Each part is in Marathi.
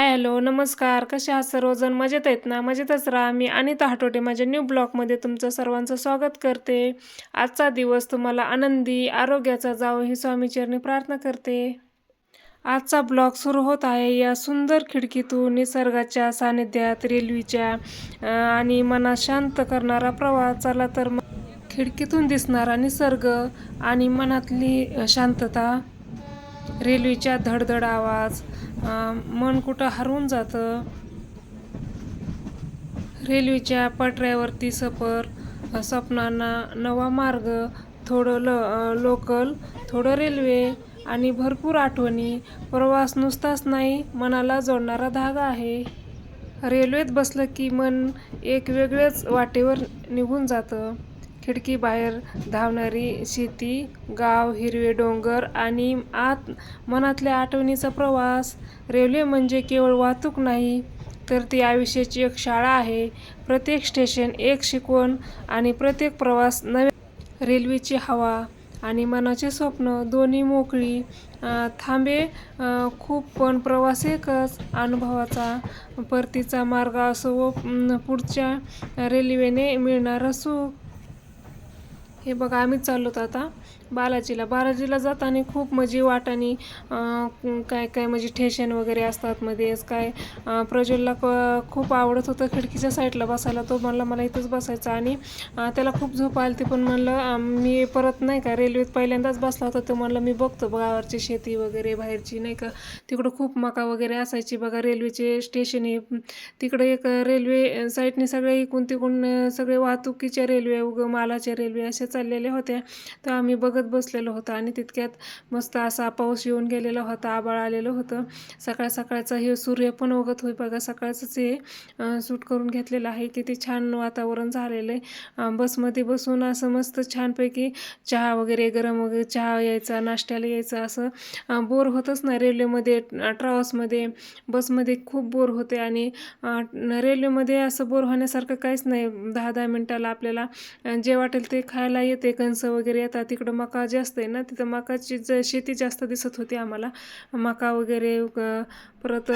हाय, हॅलो, नमस्कार. कसे आहात सर्वजण? मजेत आहेत ना? मजेतच राहा. मी अनिता हाटोटे माझ्या न्यू ब्लॉगमध्ये तुमचं सर्वांचं स्वागत करते. आजचा दिवस तुम्हाला आनंदी, आरोग्याचा जावो ही स्वामीचरणी प्रार्थना करते. आजचा ब्लॉग सुरू होत आहे या सुंदर खिडकीतून निसर्गाच्या सानिध्यात रेल्वेच्या आणि मनात शांत करणारा प्रवास. चला तर मग खिडकीतून दिसणारा निसर्ग आणि मनातली शांतता, रेल्वेच्या धडधड आवाज, मन कुठं हरवून जातं. रेल्वेच्या पटऱ्यावरती सफर, स्वप्नांना नवा मार्ग, थोडं लोकल, थोडं रेल्वे आणि भरपूर आठवणी. प्रवास नुसताच नाही, मनाला जोडणारा धागा आहे. रेल्वेत बसलं की मन एक वेगळ्याच वाटेवर निघून जातं. खिडकीबाहेर धावणारी शेती, गाव, हिरवे डोंगर आणि आत मनातल्या आठवणीचा प्रवास. रेल्वे म्हणजे केवळ वाहतूक नाही, तर ती आयुष्याची एक शाळा आहे. प्रत्येक स्टेशन एक शिकवण आणि प्रत्येक प्रवास नव्या. रेल्वेची हवा आणि मनाचे स्वप्न दोन्ही मोकळी. थांबे खूप, पण प्रवास एकच. अनुभवाचा परतीचा मार्ग असो व पुढच्या रेल्वेने मिळणारं सुख. हे बघा, आम्ही चाललोत आता बालाजीला जाताना खूप म्हणजे वाटाने काय काय म्हणजे स्टेशन वगैरे असतात मध्येच काय. प्रज्वलला खूप आवडत होतं खिडकीच्या साईडला बसायला. तो म्हणला मला इथंच बसायचं आणि त्याला खूप झोप आली ती, पण म्हणलं मी परत नाही का रेल्वेत पहिल्यांदाच बसला होता. तो म्हणलं मी बघतो गावावरची शेती वगैरे बाहेरची नाही का, तिकडं खूप मका वगैरे असायची बघा. रेल्वेचे स्टेशन आहे तिकडे एक रेल्वे साईडने सगळे इकून तिकून सगळे वाहतुकीच्या रेल्वे मालाच्या रेल्वे अशा चाललेल्या होत्या. तर आम्ही बघत बसलेलो होतो आणि तितक्यात मस्त असा पाऊस येऊन गेलेला होता, आभाळ आलेलं होतं. सकाळ सकाळचा हे सूर्य पण उगत होई बघा. सकाळचंच हे शूट करून घेतलेलं आहे. किती छान वातावरण झालेलं आहे. बसमध्ये बसून असं मस्त छानपैकी चहा वगैरे गरम वगैरे चहा यायचा, नाश्त्याला यायचं, असं बोर होतच नाही. रेल्वेमध्ये ट्रॅव्हल्समध्ये बसमध्ये खूप बोर होते आणि रेल्वेमध्ये असं बोर होण्यासारखं काहीच नाही. 10-10 मिनटाला आपल्याला जे वाटेल ते खायला येते. कणसं वगैरे येतात. तिकडं मका जास्त आहे ना, तिथं मकाची शेती जास्त दिसत होती आम्हाला. मका वगैरे परत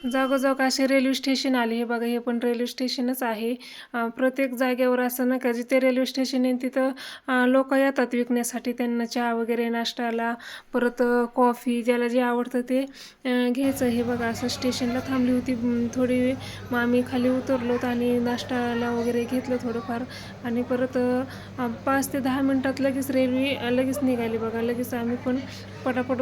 जागोजाग असे रेल्वे स्टेशन आले. हे बघा, हे पण रेल्वे स्टेशनच आहे. प्रत्येक जागेवर असं नाही का, जिथे रेल्वे स्टेशन आहे तिथं लोक येतात विकण्यासाठी. त्यांना चहा वगैरे नाश्त्याला, परत कॉफी, ज्याला जे आवडतं ते घ्यायचं. हे बघा, असं स्टेशनला थांबली होती थोडी वेळ. मग आम्ही खाली उतरलोत आणि नाश्त्याला वगैरे घेतलं थोडंफार आणि परत 5 ते 10 मिनटात लगेच रेल्वे लगेच निघाली बघा. लगेच आम्ही पण पटापट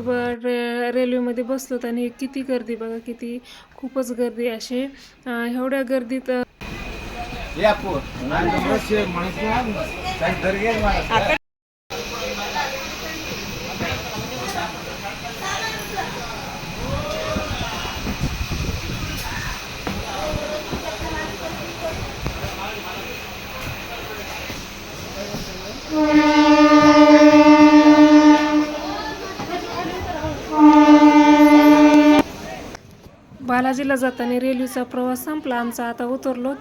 रेल्वेमध्ये बसलोत आणि किती गर्दी बघा, किती खूपच गर्दी अशी. एवढ्या गर्दीत बालाजीला जाताना रेल्वेचा प्रवास संपला आमचा. आता उतरलो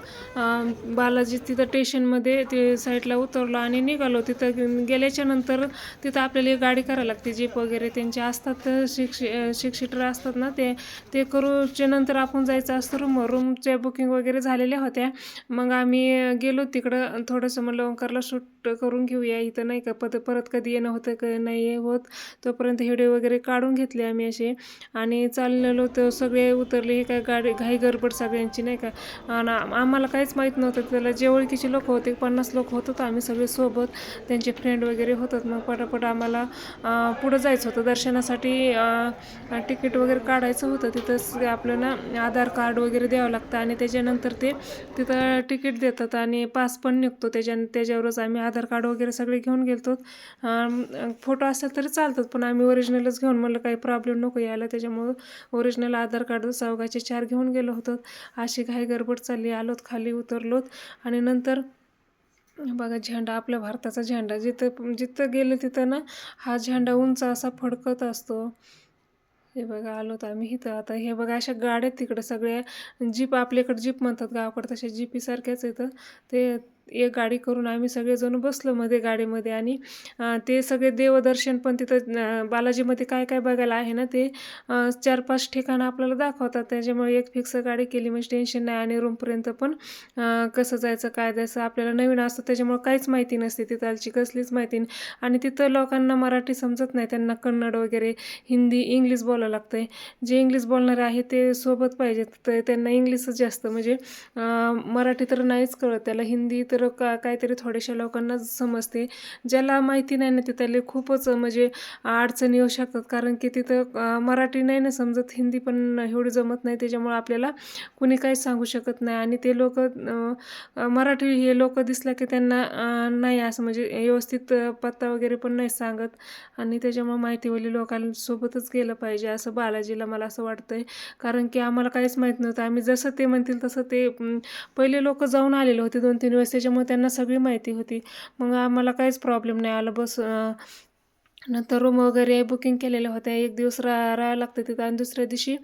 बालाजी तिथं स्टेशनमध्ये, ते साईडला उतरलो आणि निघालो. तिथं गेल्याच्या नंतर तिथं आपल्याला एक गाडी करायला लागते. जीप वगैरे त्यांचे असतात, 6 सीटर असतात ना, ते करूच्या नंतर आपण जायचं असतं रूमच्या बुकिंग वगैरे झालेल्या होत्या. मग आम्ही गेलो तिकडं. थोडंसं म्हणलं ओंकारला शूट करून घेऊया इथं नाही का, परत कधी येणं होतं का नाही होत, तोपर्यंत व्हिडिओ वगैरे काढून घेतले आम्ही असे आणि चाललेलो. तर सगळे उतरले. हे काय गाडी घाई गडबड सगळ्यांची नाही का. आणि आम्हाला काहीच माहीत नव्हतं. त्याला जे ओळखीचे लोक होते 50 लोक होतं, आम्ही सगळे सोबत, त्यांचे फ्रेंड वगैरे होतात. मग पटापट आम्हाला पुढं जायचं होतं दर्शनासाठी. तिकीट वगैरे काढायचं होतं. तिथंच आपलं ना आधार कार्ड वगैरे द्यावं लागतं आणि त्याच्यानंतर ते तिथं तिकीट देतात आणि पास पण निघतो. त्याच्यावरच आम्ही आधार कार्ड वगैरे सगळे घेऊन गेलतो. फोटो असेल तरी चालतात, पण आम्ही ओरिजिनलच घेऊन, म्हणलं काही प्रॉब्लेम नको यायला, त्याच्यामुळं ओरिजिनल आधार कार्ड चौघाचे 4 घेऊन गेलो होतो. अशी घाई गडबड चालली. आलोत खाली उतरलोत आणि नंतर बघा झेंडा, आपल्या भारताचा झेंडा, जिथं जिथं गेलं तिथं ना हा झेंडा उंच असा फडकत असतो. हे बघा, आलोत आम्ही इथं. आता हे बघा, अशा गाड्या तिकडं सगळ्या जीप, आपल्याकडे जीप म्हणतात गावाकडे, तशा जीपीसारख्याच येतं. ते एक गाडी करून आम्ही सगळेजण बसलो मध्ये गाडीमध्ये. आणि ते सगळे देवदर्शन पण तिथं बालाजीमध्ये काय काय बघायला आहे ना ते 4-5 ठिकाणं आपल्याला दाखवतात. त्याच्यामुळे एक फिक्स गाडी केली म्हणजे टेन्शन नाही. आणि रूमपर्यंत पण कसं जायचं काय जायचं आपल्याला नवीन असतं त्याच्यामुळे काहीच माहिती नसते, तिथालची कसलीच माहिती नाही. आणि तिथं लोकांना मराठी समजत नाही, त्यांना कन्नड वगैरे हिंदी इंग्लिश बोलावं लागतं आहे. जे इंग्लिश बोलणारे आहे ते सोबत पाहिजेत, तर त्यांना इंग्लिशच जास्त म्हणजे मराठी तर नाहीच कळत त्याला, हिंदी तर काहीतरी थोड्याशा लोकांनाच समजते. ज्याला माहिती नाही ना तिथले खूपच म्हणजे अडचणी येऊ शकतात, कारण की तिथं मराठी नाही ना समजत, हिंदी पण एवढी जमत नाही, त्याच्यामुळे आपल्याला कुणी काहीच सांगू शकत नाही. आणि ते लोक मराठी हे लोक दिसलं की त्यांना नाही असं म्हणजे व्यवस्थित पत्ता वगैरे पण नाही सांगत. आणि त्याच्यामुळे माहितीवाली लोकांसोबतच गेलं पाहिजे असं बालाजीला मला असं वाटतंय. कारण की आम्हाला काहीच माहीत नव्हतं, आम्ही जसं ते म्हणतील तसं ते पहिले लोक जाऊन आलेले होते 2-3 वेळेस, त्याच्यामुळे त्यांना सगळी माहिती होती. मग आम्हाला काहीच प्रॉब्लेम नाही आला. बस नंतर रूम वगैरे बुकिंग केलेल्या होत्या. एक दिवस राहावं लागतं तिथं. आणि दुसऱ्या दिवशी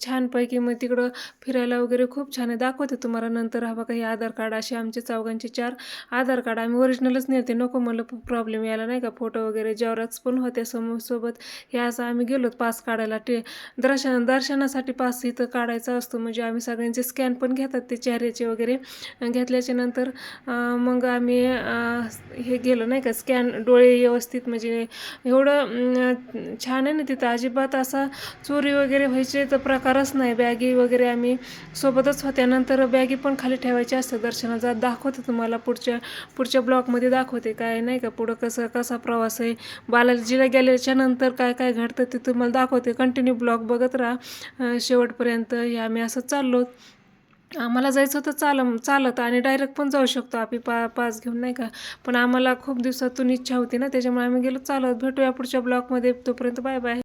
छानपैकी मग तिकडं फिरायला वगैरे खूप छान आहे, दाखवते तुम्हाला नंतर. हा बघा हे आधार कार्ड, असे आमचे चौघांचे 4 आधार कार्ड. आम्ही ओरिजिनलच नेते, नको मला प्रॉब्लेम यायला नाही का, फोटो वगैरे जेरॉक्स पण होत्या सोबत. हे असं आम्ही गेलो पास काढायला. दर्शनासाठी पास इथं काढायचा असतो, म्हणजे आम्ही सगळ्यांचे स्कॅन पण घेतात ते चेहऱ्याचे वगैरे. घेतल्याच्या नंतर मग आम्ही हे गेलो नाही का, स्कॅन डोळे व्यवस्थित म्हणजे एवढं छान आहे ना तिथं, अजिबात असा चोरी वगैरे व्हायचे तर प्रकारच नाही. बॅगी वगैरे आम्ही सोबतच होत्या. नंतर बॅगी पण खाली ठेवायची असतं दर्शनात जात. दाखवते तुम्हाला पुढच्या ब्लॉगमध्ये दाखवते काय नाही का, पुढं कसा प्रवास आहे. बालाजीला गेल्याच्या नंतर काय काय घडतं ते तुम्हाला दाखवते. कंटिन्यू ब्लॉग बघत राहा शेवटपर्यंत. हे आम्ही असं चाललो. आम्हाला जायचं होतं चालत आणि डायरेक्ट पण जाऊ शकतो आम्ही पास घेऊन नाही का, पण आम्हाला खूप दिवसातून इच्छा होती ना, त्याच्यामुळे आम्ही गेलो चालत. भेटूया पुढच्या ब्लॉगमध्ये, तोपर्यंत बाय बाय.